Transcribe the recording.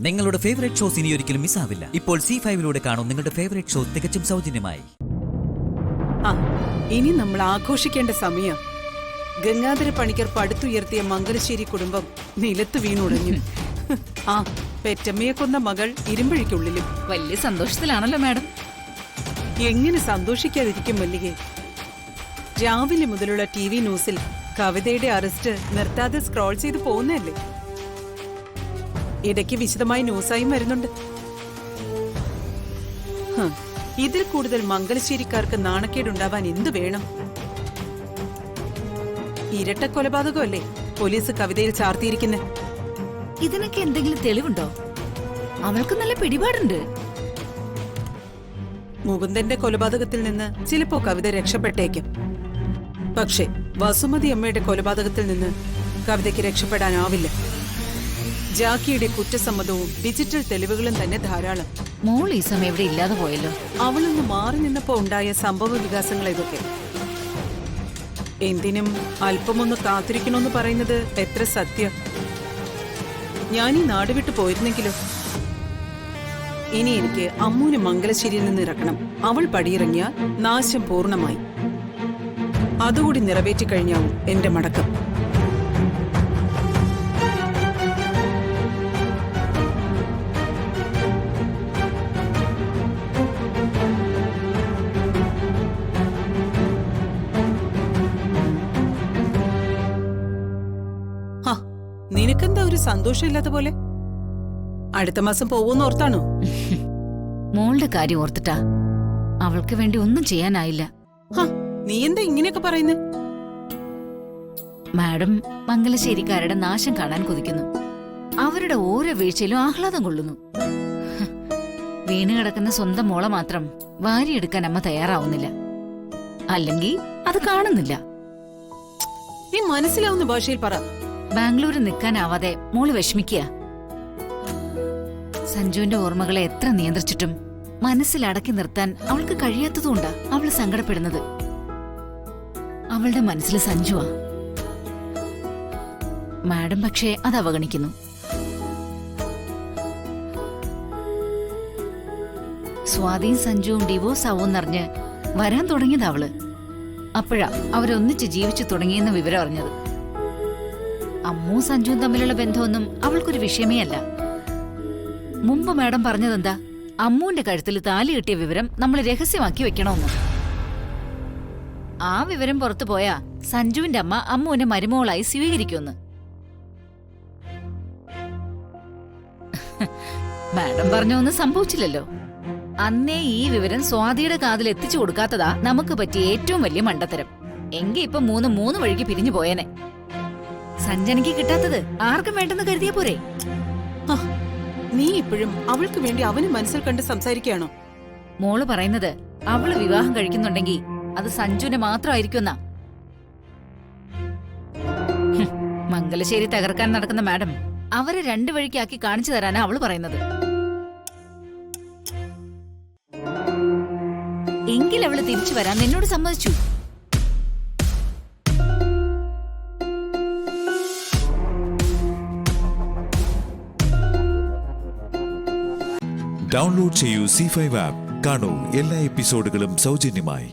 നിങ്ങളുടെ favourite shows ഇനി ഒരിക്കലും മിസ്സാവില്ല. ഇപ്പോൾ C5-ലൂടെ കാണും നിങ്ങളുടെ ഫേവറേറ്റ് ഷോ തികച്ചും സൗജന്യമായി. ഇനി നമ്മൾ ആഘോഷിക്കേണ്ട സമയം. ഗംഗാധര പണിക്കർ പടുത്തുയർത്തിയ മംഗലശ്ശേരി കുടുംബം നിലത്ത് വീണുടഞ്ഞു. പെറ്റമ്മയെ കൊന്ന മകൾ ഇരുമ്പഴിക്കുള്ളിലും. വലിയ സന്തോഷത്തിലാണല്ലോ മാഡം. എങ്ങനെ സന്തോഷിക്കാതിരിക്കും മല്ലികെ? രാവിലെ മുതലുള്ള TV ന്യൂസിൽ കവിതയുടെ അറസ്റ്റ് നിർത്താതെ സ്ക്രോൾ ചെയ്ത് പോകുന്നതല്ലേ. ഇടയ്ക്ക് വിശദമായി ന്യൂസായും വരുന്നുണ്ട്. ഇതിൽ കൂടുതൽ മംഗലശ്ശേരിക്കാർക്ക് നാണക്കേടുണ്ടാവാൻ എന്തു വേണം? ഇരട്ട കൊലപാതകമല്ലേ പോലീസ് കവിതയിൽ ചാർത്തിയിരിക്കുന്നത്. ഇതിനൊക്കെ എന്തെങ്കിലും തെളിവുണ്ടോ? അവൾക്ക് നല്ല പിടിപാടുണ്ട്. മുകുന്ദന്റെ കൊലപാതകത്തിൽ നിന്ന് ചിലപ്പോ കവിത രക്ഷപ്പെട്ടേക്കും. പക്ഷേ വസുമതി അമ്മയുടെ കൊലപാതകത്തിൽ നിന്ന് കവിതയ്ക്ക് രക്ഷപ്പെടാനാവില്ല. ജാക്കിയുടെ കുറ്റസമ്മതവും ഡിജിറ്റൽ തെളിവുകളും തന്നെ ധാരാളം. മോൾ ഈ സമയം ഇവിടെ ഇല്ലാതെ പോയല്ലോ. അവളൊന്ന് മാറി നിന്നപ്പോ ഉണ്ടായ സംഭവ വികാസങ്ങൾ ഇതൊക്കെ. എന്തിനും അല്പമൊന്ന് കാത്തിരിക്കണമെന്ന് പറയുന്നത് എത്ര സത്യം. ഞാൻ ഈ നാട് വിട്ടു പോയിരുന്നെങ്കിലോ. ഇനി എനിക്ക് അമ്മൂന് മംഗലശ്ശേരിയിൽ നിന്ന് ഇറക്കണം. അവൾ പടിയിറങ്ങിയാൽ നാശം പൂർണ്ണമായി. അതുകൂടി നിറവേറ്റിക്കഴിഞ്ഞാവും എന്റെ മടക്കം. നിനക്കെന്താ ഒരു സന്തോഷമില്ലാത്ത പോലെ? അടുത്ത മാസം പോവൂന്ന് ഓർത്താണോ? മോളുടെ കാര്യം ഓർത്തിട്ടാ. അവൾക്ക് വേണ്ടി ഒന്നും ചെയ്യാനായില്ല. നീ എന്താ ഇങ്ങനെയൊക്കെ പറയുന്നേ? മാഡം മംഗലശ്ശേരിക്കാരുടെ നാശം കാണാൻ കൊതിക്കുന്നു. അവരുടെ ഓരോ വീഴ്ചയിലും ആഹ്ലാദം കൊള്ളുന്നു. വീണ് കിടക്കുന്ന സ്വന്തം മോളെ മാത്രം വാരിയെടുക്കാൻ അമ്മ തയ്യാറാവുന്നില്ല. അല്ലെങ്കിൽ അത് കാണുന്നില്ല. നീ മനസ്സിലാവുന്ന ഭാഷയിൽ പറ. ബാംഗ്ലൂരിൽ നിൽക്കാനാവാതെ മോള് വിഷമിക്കുക. സഞ്ജുവിന്റെ ഓർമ്മകളെ എത്ര നിയന്ത്രിച്ചിട്ടും മനസ്സിലടക്കി നിർത്താൻ അവൾക്ക് കഴിയാത്തതുകൊണ്ടാ അവള് സങ്കടപ്പെടുന്നത്. അവളുടെ മനസ്സിൽ സഞ്ജുവാ. മാഡം പക്ഷേ അത് അവഗണിക്കുന്നു. സ്വാതിയും സഞ്ജുവും ഡിവോഴ്സ് ആവുമെന്നറിഞ്ഞ് വരാൻ തുടങ്ങിയത് അവള്. അപ്പോഴാ അവരൊന്നിച്ച് ജീവിച്ചു തുടങ്ങിയെന്ന് വിവരം അറിഞ്ഞത്. അമ്മൂ സഞ്ജുവും തമ്മിലുള്ള ബന്ധമൊന്നും അവൾക്കൊരു വിഷയമേ അല്ല. മുമ്പ് മാഡം പറഞ്ഞതെന്താ? അമ്മൂന്റെ കഴുത്തിൽ താലി കിട്ടിയ വിവരം നമ്മൾ രഹസ്യമാക്കി വെക്കണമെന്ന്. ആ വിവരം പുറത്തു പോയാ സഞ്ജുവിന്റെ അമ്മ അമ്മുവിനെ മരുമോളായി സ്വീകരിക്കുമെന്ന്. മാഡം പറഞ്ഞൊന്നും സംഭവിച്ചില്ലല്ലോ. അന്നേ ഈ വിവരം സ്വാതിയുടെ കാതിൽ എത്തിച്ചു കൊടുക്കാത്തതാ നമുക്ക് പറ്റിയ ഏറ്റവും വലിയ മണ്ടത്തരം. എങ്കി ഇപ്പൊ മൂന്ന് വഴിക്ക് പിരിഞ്ഞു പോയേനെ. സഞ്ജനയ്ക്ക് കിട്ടാത്തത് ആർക്കും വേണ്ടെന്ന് കരുതിയ പോരെ? നീ ഇപ്പോഴും അവൾക്ക് വേണ്ടി അവന് മനസ്സിൽ കണ്ട് സംസാരിക്കുകയാണോ? മോള് പറയുന്നത് അവള് വിവാഹം കഴിക്കുന്നുണ്ടെങ്കിൽ അത് സഞ്ജുവിനെ മാത്രമായിരിക്കുമെന്നാ. മംഗലശ്ശേരി തകർക്കാൻ നടക്കുന്ന മാഡം അവരെ രണ്ടു വഴിക്കാക്കി കാണിച്ചു തരാനാ അവള് പറയുന്നത്. എങ്കിൽ അവള് തിരിച്ചു വരാൻ നിന്നോട് സമ്മതിച്ചു. ഡൗൺലോഡ് ചെയ്യൂ C5 ആപ്പ്. കാണൂ എല്ലാ എപ്പിസോഡുകളും സൗജന്യമായി.